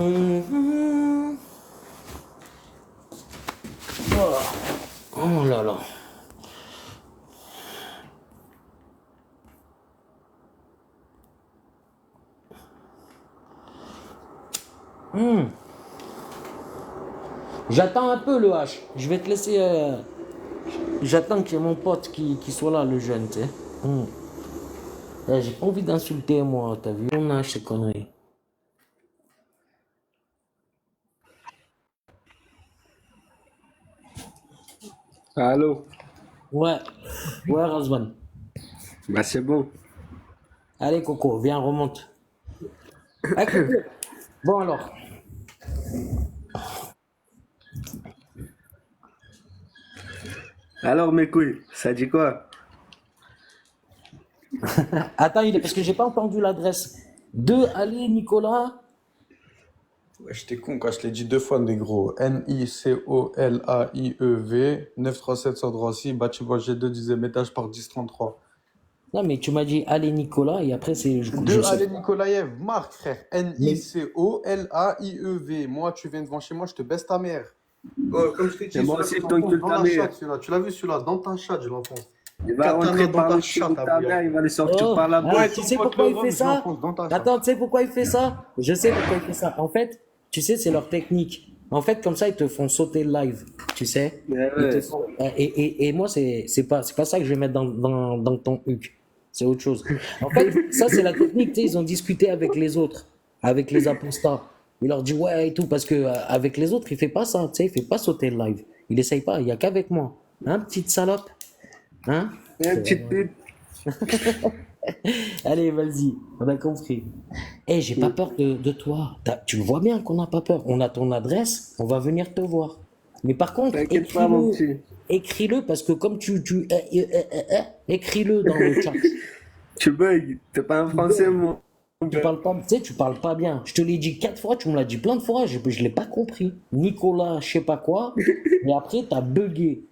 Mhm. Oh, oh là là. Hmm. J'attends un peu le H. Je vais te laisser. J'attends qu'il y ait mon pote qui soit là, le jeune, tu sais. Hmm. J'ai pas envie d'insulter, moi, t'as vu? On a ces conneries. Allô? Ouais, ouais, Razvan. Bah c'est bon. Allez, Coco, viens, remonte. Ah, Coco. Bon, alors. Alors mes couilles, ça dit quoi? Attends, parce que j'ai pas entendu l'adresse. De allez, Nicolas. Ouais, j'étais con quand je l'ai dit deux fois, négro. Nicolaiv, 937 Droissy, bâtiment G2, 10e étage par 1033. Non, mais tu m'as dit allez, Nicolas, et après, c'est. Je De sais Ale pas. Nikolaev, Marc, frère. Mais, Nicolaiv. Moi, tu viens devant chez moi, je te baisse ta mère. Oh, comme je t'ai Et dit, moi celui-là, aussi je je l'enfonce t'encule dans ta la mère. chatte, celui-là. Tu l'as vu, celui-là, dans ta chatte, je l'enfonce. Il va Katana rentrer dans par ta le trou de chatte, ta Abouya. mère, il va les sortir oh, par la ah, Ouais, bouche. tu ton sais pote pourquoi le il fait Rome, je ça? l'enfonce dans ta chatte. Attends, tu sais pourquoi il fait ça? Je sais pourquoi il fait ça. En fait, tu sais, c'est leur technique. En fait, comme ça, ils te font sauter le live. Tu sais? Mais Ils te ouais. font, et moi, c'est pas ça que je vais mettre dans ton huc. C'est autre chose. En fait, ça, c'est la technique. Tu sais, ils ont discuté avec les autres, avec les apostats. Il leur dit ouais et tout, parce que avec les autres, il fait pas ça. Tu sais, il fait pas sauter le live. Il essaye pas. Il y a qu'avec moi. Hein, petite salope? Hein? Et une petite pute. Allez, vas-y, on a compris. Eh, j'ai pas peur de toi. Tu le vois bien qu'on n'a pas peur. On a ton adresse, on va venir te voir. Mais par contre, T'inquiète pas mon écris-le. petit. Écris-le parce que comme écris-le dans le chat. Tu bugs, t'es pas un Tu français bugs. moi. Tu parles pas, tu sais, tu parles pas bien. Je te l'ai dit 4 fois, tu me l'as dit plein de fois, je l'ai pas compris. Nicolas, je sais pas quoi. Et après, t'as bugué.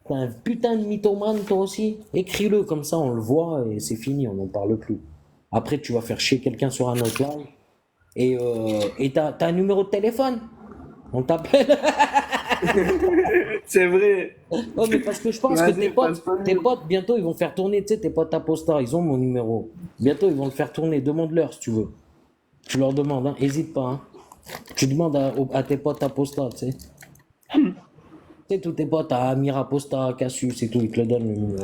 T'es un putain de mythomane, toi aussi. Écris-le comme ça, on le voit et c'est fini, on n'en parle plus. Après, tu vas faire chier quelqu'un sur un autre live. Et t'as un numéro de téléphone? On t'appelle? C'est vrai. Ouais, mais parce que je pense que Vas-y, passe pas tes nous. potes, bientôt, ils vont faire tourner, tu sais, tes potes Aposta, ils ont mon numéro. Bientôt, ils vont le faire tourner. Demande-leur si tu veux. Tu leur demandes, hein. Hésite pas, hein. Tu demandes à tes potes Aposta, tu sais. Tu sais, tous tes potes, à Amir Aposta, Cassius et tout, ils te le donnent le numéro.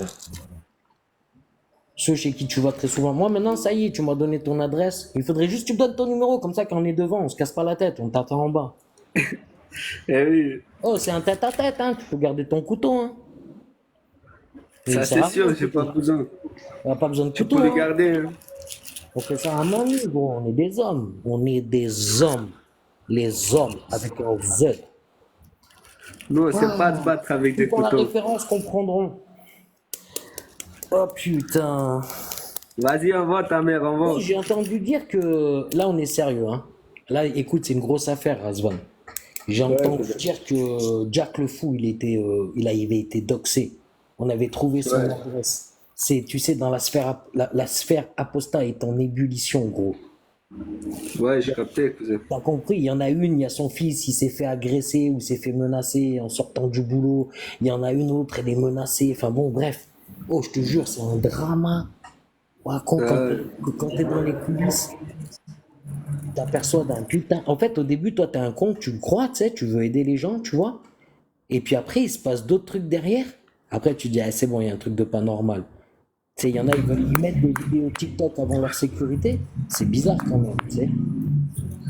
Ceux chez qui tu vas très souvent. Moi, maintenant, ça y est, tu m'as donné ton adresse. Il faudrait juste que tu me donnes ton numéro, comme ça, quand on est devant, on se casse pas la tête, on t'attend en bas. Eh oui, Oh, c'est un tête-à-tête, hein. Tu peux garder ton couteau, hein. Il ça sert c'est à rien, sûr, le j'ai pas couteau. besoin. On n'a pas besoin de Tu peux couteau, le hein. garder, hein. On fait ça à main nue, gros. On est des hommes. On est des hommes. Les hommes, avec un Z. Nous, on sait pas Ah, te battre avec ceux des qui ont la couteaux. référence comprendront. Oh putain. Vas-y, envoie ta mère, Oh, envoie. j'ai entendu dire que. Là, on est sérieux, hein. Là, écoute, c'est une grosse affaire, Razvan. J'ai Ouais, entendu dire que Jack le Fou, il avait été doxé. On avait trouvé son ouais. adresse. Tu sais, dans la sphère apostat est en ébullition, gros. Ouais, j'ai capté, cousin. T'as compris, il y en a une, il y a son fils, il s'est fait agresser ou s'est fait menacer en sortant du boulot. Il y en a une autre, elle est menacée. Enfin bon, bref. Oh, je te jure, c'est un drama. Ouais, quand t'es dans les coulisses, tu t'aperçois d'un putain. En fait, au début, toi, t'es un con, tu le crois, tu sais, tu veux aider les gens, tu vois. Et puis après, il se passe d'autres trucs derrière. Après, tu dis, ah, c'est bon, il y a un truc de pas normal. Tu sais, il y en a, ils veulent y mettre des vidéos TikTok avant leur sécurité. C'est bizarre quand même, tu sais.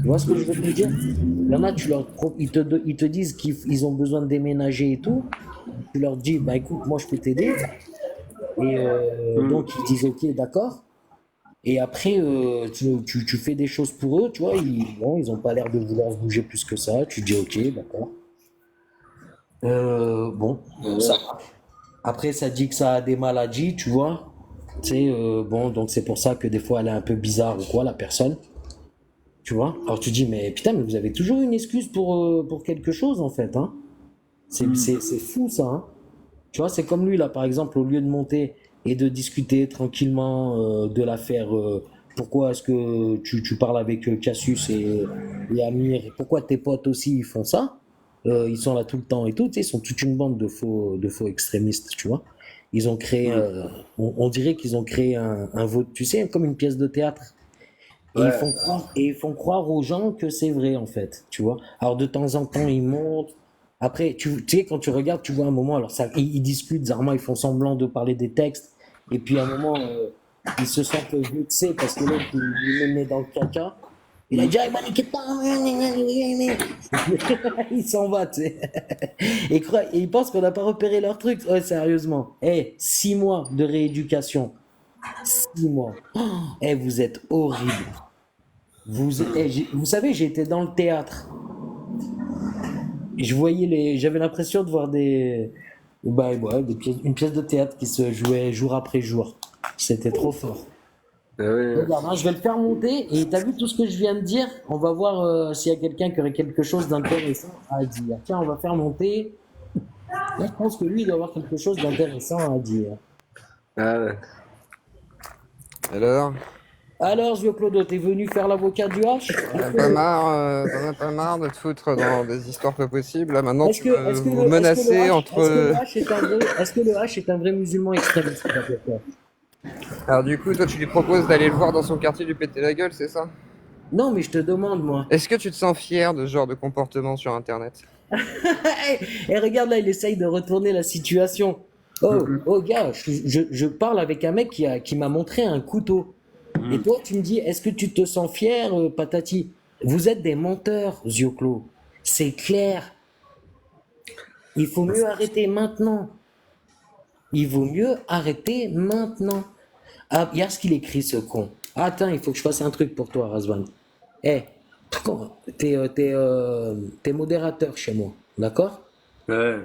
Tu vois ce que je veux te dire? Il y en a, ils te disent qu'ils ont besoin de déménager et tout. Tu leur dis, bah écoute, moi je peux t'aider. Et donc ils disent, ok, d'accord. Et après, tu fais des choses pour eux, tu vois. Bon, ils ont pas l'air de vouloir se bouger plus que ça. Tu dis, ok, d'accord. Bon, ça va. Après, ça dit que ça a des maladies, tu vois. Tu sais, bon, donc c'est pour ça que des fois elle est un peu bizarre ou quoi, la personne. Tu vois? Alors tu dis, mais putain, mais vous avez toujours une excuse pour quelque chose en fait, hein? C'est fou ça, hein? Tu vois, c'est comme lui là, par exemple, au lieu de monter et de discuter tranquillement de l'affaire pourquoi est-ce que tu parles avec Cassius et Amir, et pourquoi tes potes aussi ils font ça? Ils sont là tout le temps et tout, tu sais, ils sont toute une bande de faux extrémistes, tu vois. Ils ont créé, Hmm. on dirait qu'ils ont créé un vote, tu sais, comme une pièce de théâtre. Ouais. Et ils font croire aux gens que c'est vrai, en fait, tu vois. Alors, de temps en temps, ils montent. Après, tu sais, quand tu regardes, tu vois un moment, alors ça, ils discutent, Zarma, ils font semblant de parler des textes. Et puis, à un moment, ils se sentent vexés parce que l'autre, il est né dans le caca. Il a Hmm. dit, ah, il s'en va, tu sais. Et ils pensent qu'on n'a pas repéré leur truc. Ouais, sérieusement. Eh, 6 mois de rééducation. 6 mois. Oh, eh, vous êtes horrible. Vous savez, j'étais dans le théâtre. J'avais l'impression de voir bah, ouais, une pièce de théâtre qui se jouait jour après jour. C'était trop fort. Ah ouais. Regarde, hein, je vais le faire monter et t'as vu tout ce que je viens de dire? On va voir s'il y a quelqu'un qui aurait quelque chose d'intéressant à dire. Tiens, on va faire monter. Là, je pense que lui, il doit avoir quelque chose d'intéressant à dire. Ah ouais. Alors, Alors, Zio Clodo, t'es venu faire l'avocat du H? t'en as pas marre de te foutre dans des histoires pas possibles. Là, maintenant, Est-ce tu que, veux est-ce que vous le, est-ce que le menacer H, est-ce que le entre. H est un vrai, est-ce que le H est un vrai musulman extrémiste, d'après toi? Alors, du coup, toi, tu lui proposes d'aller le voir dans son quartier, lui péter la gueule, c'est ça? Non, mais je te demande, moi. Est-ce que tu te sens fier de ce genre de comportement sur Internet? Et regarde là, il essaye de retourner la situation. Oh, Mhm. oh gars, je parle avec un mec qui m'a montré un couteau. Et Hmm. toi, tu me dis, est-ce que tu te sens fier, patati? Vous êtes des menteurs, Zioclo. C'est clair. Il faut mieux arrêter maintenant. Il vaut mieux arrêter maintenant. Ah, regarde ce qu'il écrit, ce con. Attends, il faut que je fasse un truc pour toi, Razvan. Eh, t'es modérateur chez moi, d'accord? Ouais.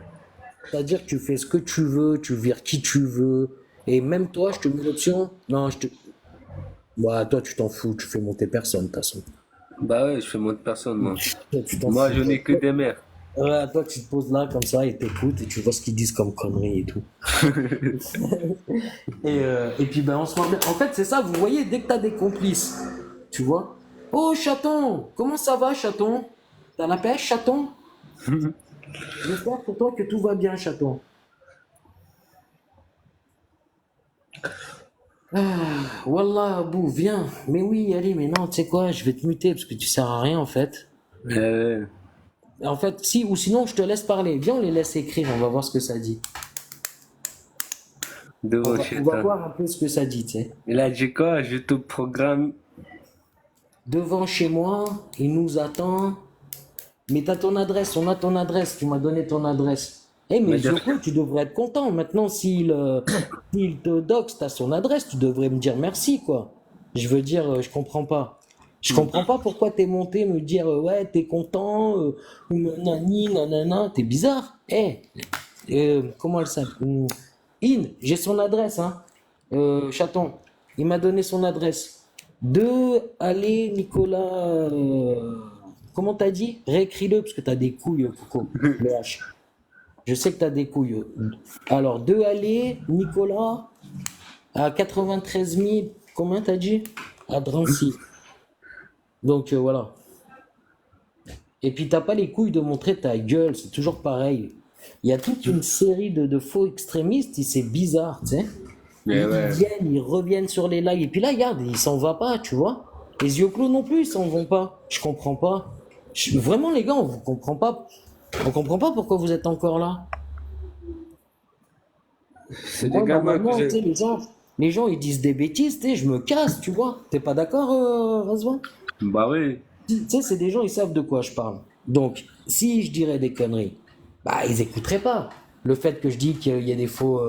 C'est-à-dire que tu fais ce que tu veux, tu vires qui tu veux, et même toi, je te mets l'option. Non, je te. Bah, toi, tu t'en fous, tu fais monter personne, de toute façon. Bah ouais, je fais moins de personne, moi. Toi, tu t'en Moi, fous. je n'ai que des mères. Ouais, toi, tu te poses là comme ça et t'écoutes et tu vois ce qu'ils disent comme conneries et tout. Et puis, ben, on se marre bien. En fait, c'est ça, vous voyez, dès que t'as des complices, tu vois. Oh, chaton, comment ça va, chaton? T'as la pêche, chaton? J'espère pour toi que tout va bien, chaton. Wallah, Abou, viens. Mais oui, allez, mais non, tu sais quoi, je vais te muter parce que tu sers à rien en fait. Ouais. En fait, si, ou sinon, je te laisse parler. Viens, on les laisse écrire, on va voir ce que ça dit. Devant On va Chétan. voir un peu ce que ça dit, tu sais. Il a dit quoi? Je te programme. Devant chez moi, il nous attend. Mais t'as ton adresse, on a ton adresse, tu m'as donné ton adresse. Eh, mais Mais Zoko, tu devrais être content. Maintenant, s'il te doxe, t'as son adresse, tu devrais me dire merci, quoi. Je veux dire, je comprends pas. Je comprends pas pourquoi t'es monté me dire, ouais, t'es content, ou nanani, nanana, t'es bizarre. Eh, comment elle s'appelle? J'ai son adresse, hein. Chaton, il m'a donné son adresse. Allez, Nicolas. Comment t'as dit? Réécris-le parce que t'as des couilles, Coco. Le H. Je sais que t'as des couilles. Alors, 2 allées, Nicolas, à 93 000. Combien t'as dit? À Drancy. Donc, voilà. Et puis, t'as pas les couilles de montrer ta gueule. C'est toujours pareil. Il y a toute une série de faux extrémistes et c'est bizarre, tu sais. Mais Ils ouais. viennent, ils reviennent sur les lives. Et puis là, regarde, ils s'en va pas, tu vois. Les yeux clos non plus, ils s'en vont pas. Je comprends pas. Vraiment, les gars, on vous comprend pas. On comprend pas pourquoi vous êtes encore là. C'est des Moi, gamins que normalement, tu j'ai. sais, les gens, ils disent des bêtises, tu sais, je me casse, tu vois. T'es pas d'accord, Razvan? Bah oui. Tu sais, c'est des gens, ils savent de quoi je parle. Donc, si je dirais des conneries, bah, ils écouteraient pas. Le fait que je dis qu'il y a des faux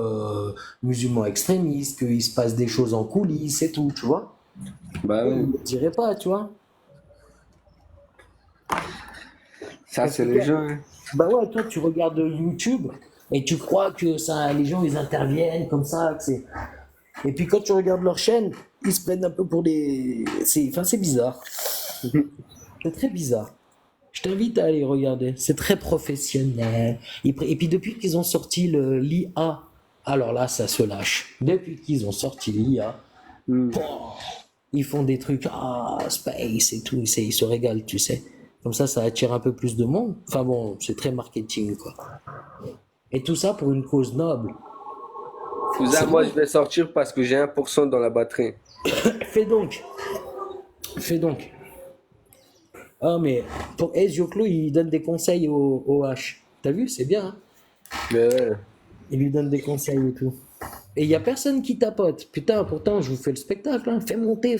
musulmans extrémistes, qu'il se passe des choses en coulisses et tout, tu vois. Bah Ils oui. ne le diraient pas, tu vois. Ça, Parce c'est que les toi, gens. Hein. bah ouais, toi, tu regardes YouTube et tu crois que ça, les gens, ils interviennent comme ça, que c'est. Et puis quand tu regardes leur chaîne, ils se prennent un peu pour des. Enfin, c'est bizarre. C'est très bizarre. Je t'invite à aller regarder. C'est très professionnel. Et puis depuis qu'ils ont sorti l'IA, alors là, ça se lâche. Depuis qu'ils ont sorti l'IA, Hmm. Ils font des trucs, space et tout, ils se régalent, tu sais. Comme ça attire un peu plus de monde. Enfin bon, c'est très marketing, quoi. Et tout ça pour une cause noble. Fouza, C'est moi bon. je vais sortir parce que j'ai 1% dans la batterie. Fais donc, fais donc. Ah, mais pour Zioclo, il donne des conseils au H. T'as vu, c'est bien, hein. Mais ouais. Il lui donne des conseils et tout. Et il y a personne qui tapote. Putain, pourtant, je vous fais le spectacle, hein. Fais monter,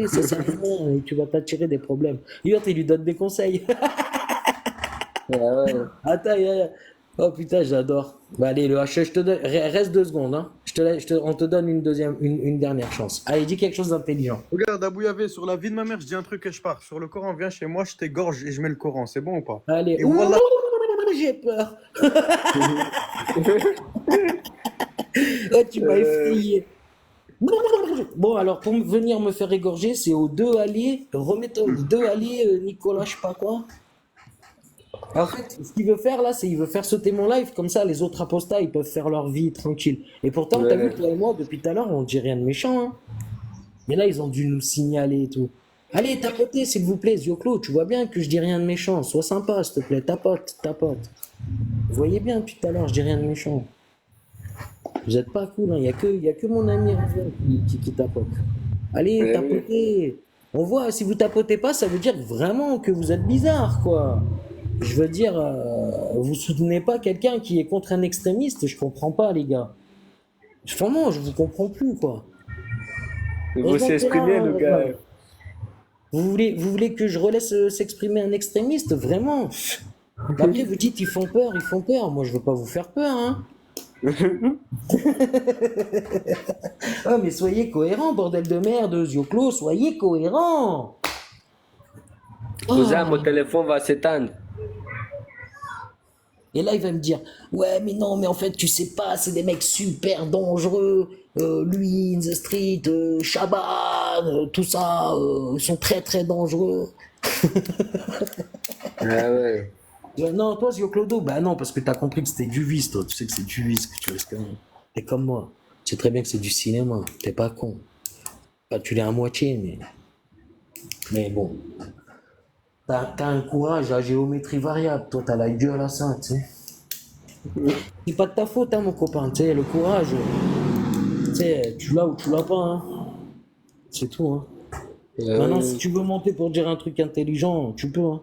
ça sert à rien et tu vas t'attirer des problèmes. Et l'autre, il lui donne des conseils. Ouais, ouais. Attends, oh putain, j'adore. Bah allez, le H, je te donne, reste 2 secondes, hein. On te donne une dernière chance. Allez, dis quelque chose d'intelligent. Regarde, Abou Yavé, sur la vie de ma mère, je dis un truc et je pars. Sur le Coran, viens chez moi, je t'égorge et je mets le Coran. C'est bon ou pas? Allez, Et voilà. j'ai peur. Oh, tu m'as effrayé. Bon, alors pour venir me faire égorger, c'est aux deux alliés. Remets-toi aux deux alliés, Nicolas, je sais pas quoi. En fait, ce qu'il veut faire là, c'est il veut faire sauter mon live, comme ça les autres apostats ils peuvent faire leur vie tranquille. Et pourtant, t'as Ouais. vu, toi et moi, depuis tout à l'heure, on dit rien de méchant, hein. Mais là, ils ont dû nous signaler et tout. Allez, tapotez, s'il vous plaît, Zioclo, tu vois bien que je dis rien de méchant. Sois sympa, s'il te plaît, tapote. Vous voyez bien, depuis tout à l'heure, je dis rien de méchant. Vous êtes pas cool, hein. Y a que mon ami Ravel qui tapote. Allez, Ouais, tapotez. On voit, si vous tapotez pas, ça veut dire vraiment que vous êtes bizarre, quoi. Je veux dire, vous soutenez pas quelqu'un qui est contre un extrémiste, je comprends pas, les gars. Vraiment, je vous comprends plus, quoi. Il faut s'exprimer, le gars. Vous voulez que je relaisse s'exprimer un extrémiste? Vraiment? Après, vous dites, ils font peur. Moi, je veux pas vous faire peur, hein. Ah, mais soyez cohérents, bordel de merde, Zioclo, soyez cohérents. Fouza, Ah. mon téléphone va s'éteindre. Et là, il va me dire, ouais, mais non, mais en fait, tu sais pas, c'est des mecs super dangereux. Lui, In the Street, Shabbat, tout ça, ils sont très très dangereux. Ah ouais. Non, toi, Zioclodo, bah non, parce que t'as compris que c'était du vice, toi. Tu sais que c'est du vice, que tu risques rien. T'es comme moi. Tu sais très bien que c'est du cinéma. T'es pas con. Enfin, tu l'es à moitié, mais bon. T'as un courage à géométrie variable. Toi, t'as la gueule à ça, tu sais. C'est pas de ta faute, hein, mon copain. Tu sais, le courage, tu sais, tu l'as ou tu l'as pas, hein. C'est tout, hein. Maintenant, si tu veux monter pour dire un truc intelligent, tu peux, hein.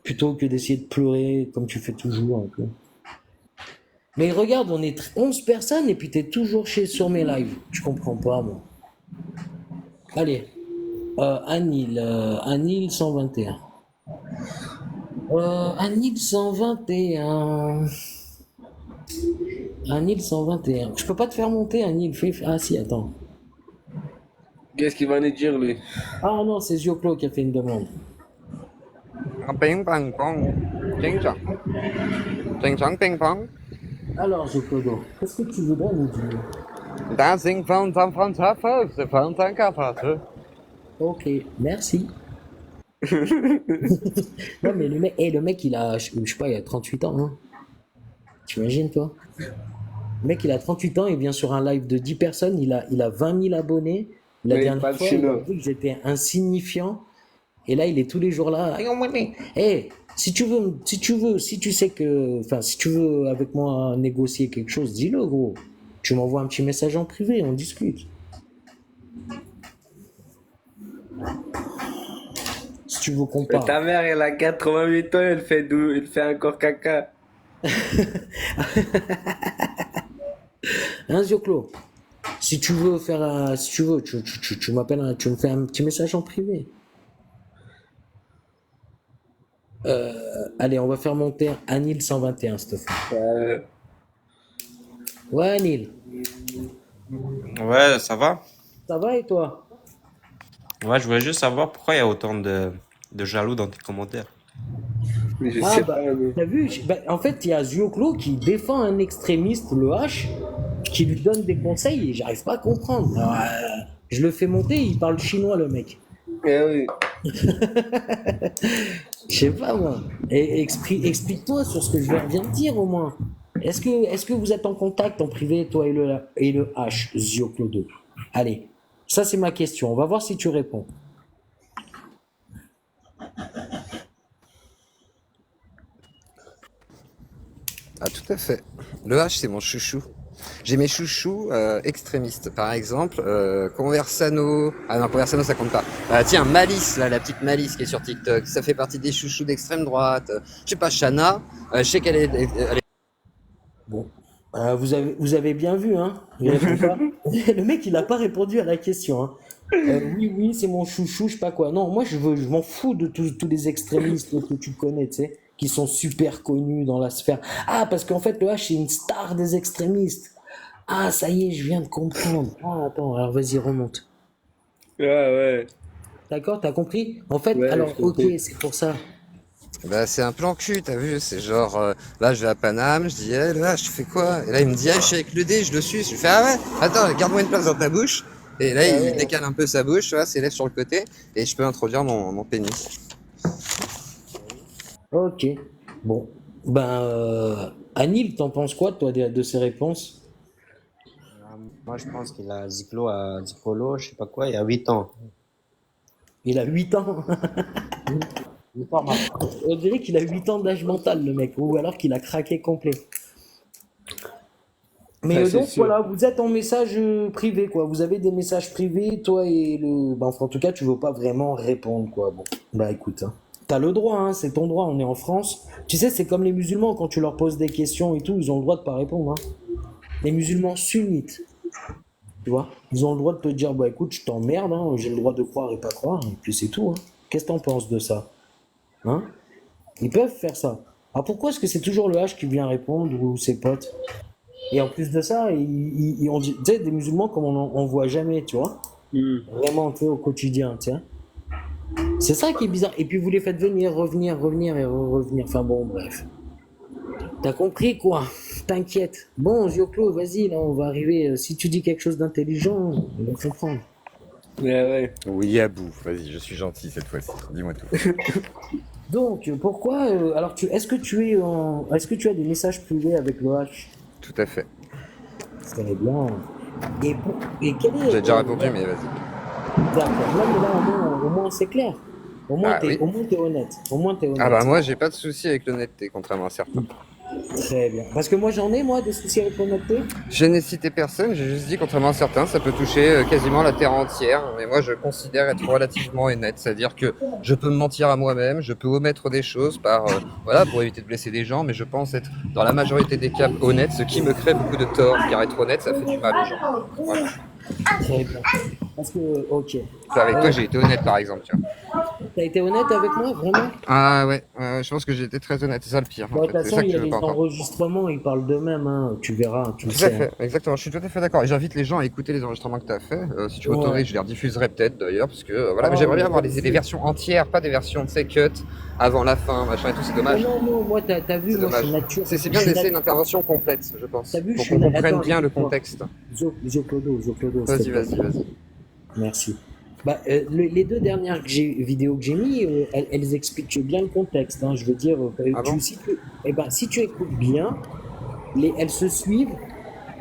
Plutôt que d'essayer de pleurer comme tu fais toujours un peu. Mais regarde, on est 11 personnes et puis t'es toujours sur mes lives. Je comprends pas, moi. Allez, Anil 121. Anil 121. Anil 121. Je peux pas te faire monter, Anil. Ah si, attends. Qu'est-ce qu'il va nous dire, lui? Ah non, c'est Zioclo qui a fait une demande. Ping pong pong. Ching chong. Ching chong ping pong. Alors, Zioclo, qu'est-ce que tu voudrais nous dire? Dancing von Tafel, c'est von Tankafel. Ok, merci. Non, mais le mec, il a, je sais pas, il a 38 ans, hein. T'imagines, toi? Le mec, il a 38 ans, il vient sur un live de 10 personnes, il a 20 000 abonnés. La Oui, il dernière parle fois, il a chinois. dit que j'étais insignifiant. Et là, il est tous les jours là. Eh, si tu sais que, enfin, si tu veux avec moi négocier quelque chose, dis-le, gros. Tu m'envoies un petit message en privé, on discute. Si tu veux qu'on Mais parle. ta mère, elle a 88 ans, elle fait encore caca. Hein, Zioclo? Si tu veux faire si tu veux, tu m'appelles, tu me fais un petit message en privé. Allez, on va faire monter Anil 121 cette fois. Ouais, Anil, Ouais, ça va? ça va et toi? Ouais, je voulais juste savoir pourquoi il y a autant de jaloux dans tes commentaires. Mais je Ah sais bah, pas, mais... t'as vu, en fait, il y a Zioclo qui défend un extrémiste, le H, qui lui donne des conseils et j'arrive pas à comprendre. Alors, je le fais monter, il parle chinois, le mec. Eh oui. Je sais pas, moi. Et explique-toi sur ce que je viens de dire, au moins. Est-ce que vous êtes en contact en privé, toi et le H, Zioclo 2? Allez. Ça, c'est ma question. On va voir si tu réponds. Ah, tout à fait. Le H, c'est mon chouchou. J'ai mes chouchous extrémistes. Par exemple, Conversano. Ah non, Conversano, ça compte pas. Tiens, Malice, là, la petite Malice qui est sur TikTok. Ça fait partie des chouchous d'extrême droite. Je sais pas, Shana. Je sais qu'elle est. Bon. Vous avez bien vu, hein? Il répond pas. Le mec, il n'a pas répondu à la question, hein. Oui, oui, c'est mon chouchou, je sais pas quoi. Non, moi, je m'en fous de tous les extrémistes que tu connais, tu sais, qui sont super connus dans la sphère. Ah, parce qu'en fait, le H, c'est une star des extrémistes. Ah, ça y est, je viens de comprendre. Ah, attends, alors vas-y, remonte. Ouais. D'accord, t'as compris? En fait, Ouais, alors, je ok, comprends. c'est pour ça. Bah, c'est un plan cul, t'as vu? C'est genre, là, je vais à Paname, je dis, là, je fais quoi? Et là, il me dit, je suis avec le dé, je le suis. Je lui fais, ah ouais, attends, garde-moi une place dans ta bouche. Et là, Ah il ouais. décale un peu sa bouche, tu vois, ses lèvres sur le côté, et je peux introduire mon pénis. Ok. Bon. Ben, Anil, t'en penses quoi, toi, de ces réponses? Moi, je pense qu'il a Zipolo, je sais pas quoi, il y a 8 ans. Il a 8 ans. 8 ans, Marc. On dirait qu'il a 8 ans d'âge mental, le mec, ou alors qu'il a craqué complet. Mais Ça, c'est donc sûr. voilà, vous êtes en message privé, quoi. Vous avez des messages privés, toi et le. Bah, enfin, en tout cas, tu veux pas vraiment répondre, quoi. Bon, bah écoute, hein. T'as le droit, hein, c'est ton droit, on est en France. Tu sais, c'est comme les musulmans, quand tu leur poses des questions et tout, ils ont le droit de pas répondre, hein. Les musulmans sunnites, tu vois, ils ont le droit de te dire, bah écoute, je t'emmerde, hein, j'ai le droit de croire et pas croire, et puis c'est tout, hein. Qu'est-ce que t'en penses de ça? Hein? Ils peuvent faire ça. Alors pourquoi est-ce que c'est toujours le H qui vient répondre ou ses potes? Et en plus de ça, on dit, tu sais, des musulmans comme on voit jamais, tu vois. Hmm. Vraiment, tu sais, au quotidien, tu sais. C'est ça qui est bizarre. Et puis vous les faites venir, revenir et revenir. Enfin bon, bref. T'as compris quoi? T'inquiète. Bon, Zioclo, vas-y, là, on va arriver. Si tu dis quelque chose d'intelligent, on va comprendre. Ouais. Oui, Abou, vas-y, je suis gentil cette fois-ci. Dis-moi tout. Donc, pourquoi alors, est-ce que tu as des messages privés avec le H? Tout à fait. Très bien. Et quel est J'ai déjà répondu, mais vas-y. d'accord. Là, mais là, au moins, c'est clair. Ah oui. Au moins, t'es honnête. Au moins, t'es Ah bah honnête. moi, j'ai pas de souci avec l'honnêteté, contrairement à certains. Très bien. Parce que moi, j'en ai, moi, des soucis avec l'honnêteté. Je n'ai cité personne, j'ai juste dit, contrairement à certains, ça peut toucher quasiment la terre entière. Mais moi, je considère être relativement honnête, c'est-à-dire que je peux me mentir à moi-même, je peux omettre des choses voilà, pour éviter de blesser des gens, mais je pense être, dans la majorité des cas, honnête, ce qui me crée beaucoup de tort, car être honnête, ça fait du mal aux gens. Voilà. Très bien. Parce que, ok. Ça, avec toi, j'ai été honnête, par exemple, tu vois. T'as été honnête avec moi, vraiment? Ah ouais, je pense que j'ai été très honnête, c'est ça le pire, Bon, en de toute fait. C'est façon, ça il que y a je veux les pas entendre. enregistrements, ils parlent d'eux-mêmes, hein. Tu verras, tu le Tout à sais, hein. fait, exactement, je suis tout à fait d'accord. Et j'invite les gens à écouter les enregistrements que tu as fait. Si tu Ouais. m'autorises, je les rediffuserai peut-être d'ailleurs, parce que voilà, Ah, mais j'aimerais bien mais avoir vas-y. les versions entières, pas des versions, tu sais, cut, avant la fin, machin et tout, c'est Non, dommage. non, non, moi, t'as vu, C'est moi, je suis dommage. nature. C'est bien de laisser une intervention complète, je pense, T'as vu, je pour suis qu'on comprenne attends, bien le écoute-moi. contexte. Zoclodo, s'il Vas-y, te plaît. vas-y. Merci. Bah, les deux dernières vidéos que j'ai mis, elles expliquent bien le contexte, hein. Je veux dire, Ah bon? si tu écoutes bien, elles se suivent.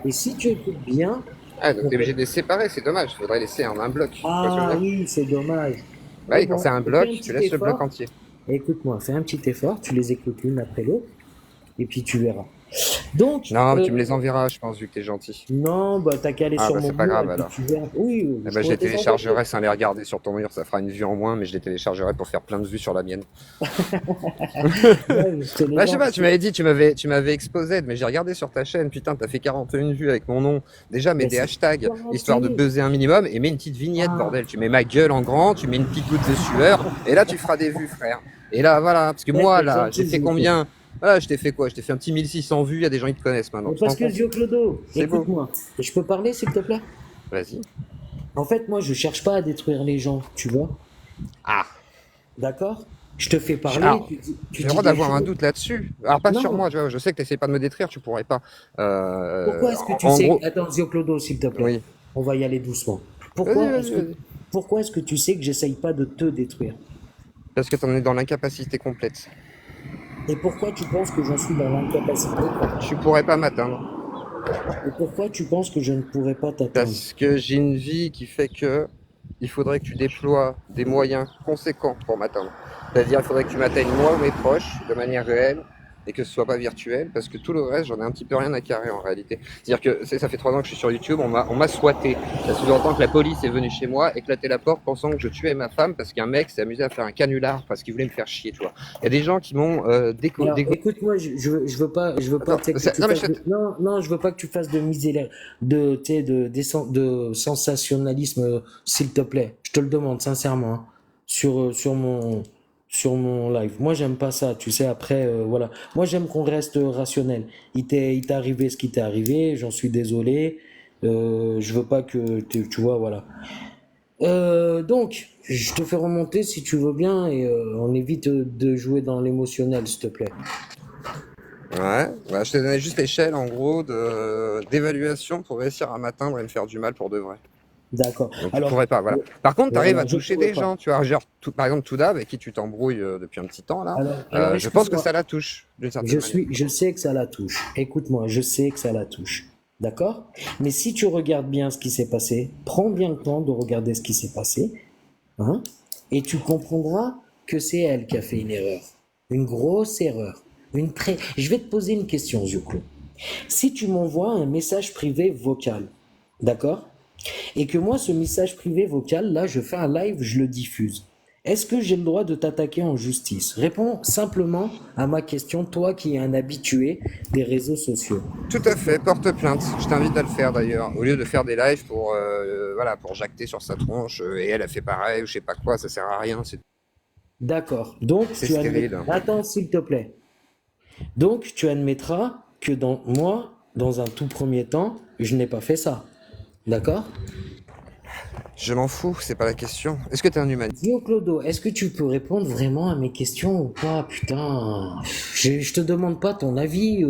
Et si tu écoutes bien, Ah, donc t'es obligé de les séparer, c'est dommage, il faudrait laisser en un bloc. Tu vois ce que je veux ah dire? oui, c'est dommage. Bah Mais oui, quand bon, c'est un fais bloc, un tu petit laisses le bloc effort. entier. Écoute-moi, fais un petit effort, tu les écoutes l'une après l'autre, et puis tu verras. Donc, Non, mais tu me les enverras, je pense, vu que t'es gentil. non, bah t'as qu'à aller Ah sur bah mon c'est pas mur, grave et puis alors. tu verras. Oui, Eh je ben, je pourrais les te les envoyer. téléchargerai sans les regarder sur ton mur, ça fera une vue en moins, mais je les téléchargerai pour faire plein de vues sur la mienne. Ouais, je te les Bah, je sais envoie. pas, tu m'avais dit, tu m'avais exposé, mais j'ai regardé sur ta chaîne, putain, t'as fait 41 vues avec mon nom. Déjà, mets Mais des c'est hashtags, gentil. histoire de buzzer un minimum, et mets une petite vignette, Ah. bordel. Tu mets ma gueule en grand, tu mets une petite goutte de sueur, et là, tu feras des vues, frère. Et là, voilà, parce que Ouais, moi, c'est là, gentil, j'ai fait Zio. combien? Voilà, je t'ai fait quoi? Je t'ai fait un petit 1600 vues, il y a des gens qui te connaissent maintenant. Mais Tu te parce rends que compte? Zioclodo, C'est beau. écoute-moi, je peux parler s'il te plaît? Vas-y. En fait, moi, je cherche pas à détruire les gens, tu vois? Ah, D'accord? Je te fais parler, alors, tu j'ai dis le droit des d'avoir un choses. doute là-dessus. Alors, pas sur Non, moi, tu vois, je sais que t'essaies pas de me détruire, tu pourrais pas. pourquoi est-ce que tu En sais. gros, Attends, Zioclodo, s'il te plaît. oui. On va y aller doucement. Vas-y, vas-y, vas-y. Pourquoi est-ce que tu sais que j'essaye pas de te détruire? Parce que t'en es dans l'incapacité complète. Et pourquoi tu penses que j'en suis dans l'incapacité? Tu pourrais pas m'atteindre. Et pourquoi tu penses que je ne pourrais pas t'atteindre? Parce que j'ai une vie qui fait que il faudrait que tu déploies des moyens conséquents pour m'atteindre. C'est-à-dire, il faudrait que tu m'atteignes moi ou mes proches de manière réelle et que ce soit pas virtuel, parce que tout le reste, j'en ai un petit peu rien à carrer en réalité. C'est-à-dire que ça fait 3 ans que je suis sur YouTube, on m'a swatté. Ça sous-entend que la police est venue chez moi, éclater la porte, pensant que je tuais ma femme parce qu'un mec s'est amusé à faire un canular parce qu'il voulait me faire chier, tu vois. Il y a des gens qui m'ont Alors, écoute-moi, je veux pas, Attends, tu sais, que tu non, mais fasses non, non, je veux pas que tu fasses de misère, tu sais, de sensationnalisme, s'il te plaît. Je te le demande sincèrement, hein, sur mon live. Moi, j'aime pas ça, tu sais. Après, voilà. Moi, j'aime qu'on reste rationnel. Il t'est arrivé ce qui t'est arrivé. J'en suis désolé. Je veux pas que tu vois, voilà. Donc, je te fais remonter si tu veux bien et on évite de jouer dans l'émotionnel, s'il te plaît. Ouais, je t'ai donné juste l'échelle en gros d'évaluation pour réussir à m'atteindre et me faire du mal pour de vrai. D'accord. Donc tu Alors, pourrais pas, voilà. Par contre, tu arrives voilà, à je toucher pourrais des pas. gens, tu vois, genre, par exemple Touda, avec qui tu t'embrouilles depuis un petit temps là, Alors, je pense que excuse-moi. ça la touche d'une certaine manière. Je sais que ça la touche. Écoute-moi, je sais que ça la touche. D'accord? Mais si tu regardes bien ce qui s'est passé, prends bien le temps de regarder ce qui s'est passé, hein, et tu comprendras que c'est elle qui a fait une erreur. Une grosse erreur. Je vais te poser une question, Zuclo. Si tu m'envoies un message privé vocal, d'accord? Et que moi, ce message privé vocal, là, je fais un live, je le diffuse. Est-ce que j'ai le droit de t'attaquer en justice? Réponds simplement à ma question, toi qui es un habitué des réseaux sociaux. Tout à fait, porte plainte. Je t'invite à le faire d'ailleurs, au lieu de faire des lives pour voilà, pour jacter sur sa tronche et elle a fait pareil ou je sais pas quoi, ça sert à rien, D'accord. Donc, c'est tu admets... stérile. Attends, s'il te plaît. Donc, tu admettras que dans un tout premier temps, je n'ai pas fait ça. D'accord? Je m'en fous, c'est pas la question. Est-ce que t'es un humaniste? Dis Clodo, est-ce que tu peux répondre vraiment à mes questions ou pas? Putain, je te demande pas ton avis,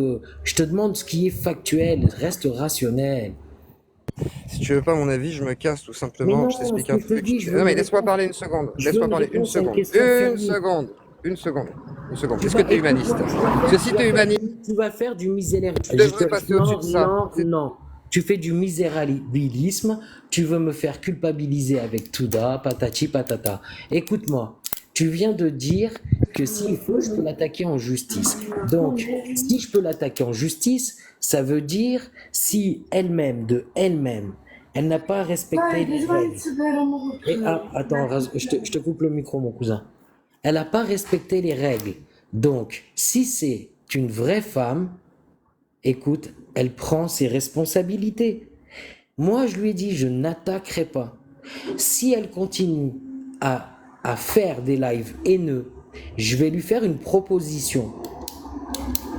je te demande ce qui est factuel, reste rationnel. Si tu veux pas mon avis, je me casse tout Mais simplement, je non, ce t'explique que un je te truc. dis, je veux Non une mais laisse-moi réponse, parler une seconde, je veux laisse-moi une parler une réponse à une seconde. question Une fermée. seconde, une seconde, une seconde. Tu Est-ce que vas, t'es humaniste? écoute-moi, Parce que si t'es humaniste, tu vas faire du misérabilisme. tu devrais passer au-dessus Non, de ça. non, non. Tu fais du misérabilisme, tu veux me faire culpabiliser avec Touda, patati patata. Écoute-moi, tu viens de dire que s'il faut, je peux l'attaquer en justice. Donc, si je peux l'attaquer en justice, ça veut dire si elle-même, elle n'a pas respecté les règles. Attends, je te coupe le micro, mon cousin. Elle n'a pas respecté les règles. Donc, si c'est une vraie femme, écoute, elle prend ses responsabilités. Moi, je lui ai dit, je n'attaquerai pas. Si elle continue à faire des lives haineux, je vais lui faire une proposition.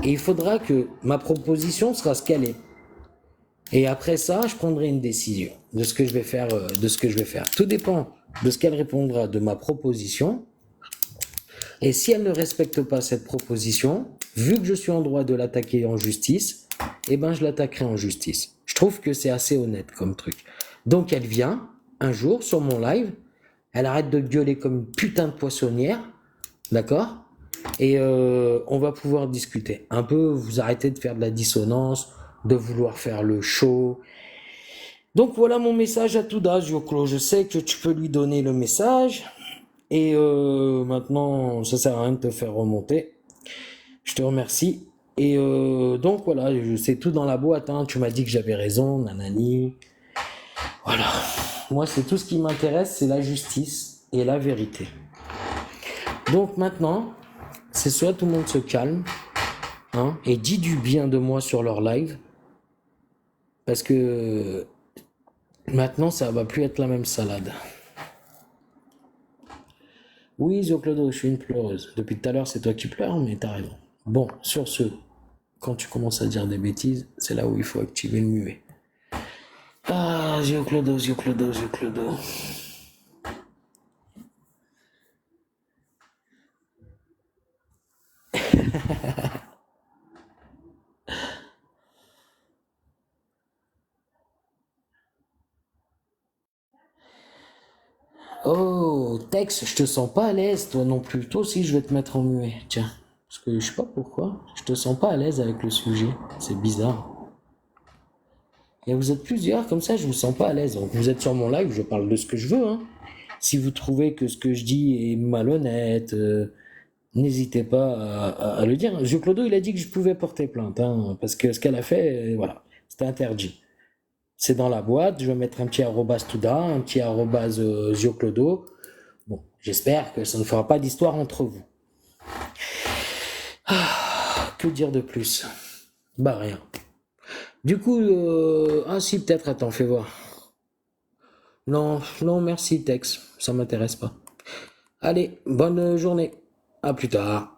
Et il faudra que ma proposition sera ce qu'elle est. Et après ça, je prendrai une décision de ce que je vais faire, Tout dépend de ce qu'elle répondra de ma proposition. Et si elle ne respecte pas cette proposition, vu que je suis en droit de l'attaquer en justice, eh ben je l'attaquerai en justice. Je trouve que c'est assez honnête comme truc. Donc elle vient un jour sur mon live, elle arrête de gueuler comme une putain de poissonnière, d'accord? Et on va pouvoir discuter. Un peu, vous arrêtez de faire de la dissonance, de vouloir faire le show. Donc voilà mon message à Touda, Yoklo. Je sais que tu peux lui donner le message. Et maintenant, ça sert à rien de te faire remonter. Je te remercie. Et donc voilà, c'est tout dans la boîte. Hein. Tu m'as dit que j'avais raison, nanani. Voilà. Moi, c'est tout ce qui m'intéresse, c'est la justice et la vérité. Donc maintenant, c'est soit tout le monde se calme, hein, et dit du bien de moi sur leur live, parce que maintenant, ça va plus être la même salade. Oui, Zoclodo, je suis une pleureuse. Depuis tout à l'heure, c'est toi qui pleures, mais t'as raison. Bon, sur ce, quand tu commences à dire des bêtises, c'est là où il faut activer le muet. Ah, Zoclodo. Oh, Tex, je te sens pas à l'aise, toi non plus. Toi aussi, je vais te mettre en muet. Tiens, parce que je sais pas pourquoi, je te sens pas à l'aise avec le sujet. C'est bizarre. Et vous êtes plusieurs, comme ça, je vous sens pas à l'aise. Donc, vous êtes sur mon live, je parle de ce que je veux, hein. Si vous trouvez que ce que je dis est malhonnête, n'hésitez pas à le dire. Jeu Clodo, il a dit que je pouvais porter plainte, hein, parce que ce qu'elle a fait, voilà, c'était interdit. C'est dans la boîte, je vais mettre un petit arrobas Touda, un petit arrobas Clodo. Bon, j'espère que ça ne fera pas d'histoire entre vous. Que dire de plus? Bah rien. Du coup, ah si, peut-être, attends, fais voir. Non, non, merci Tex, ça m'intéresse pas. Allez, bonne journée. À plus tard.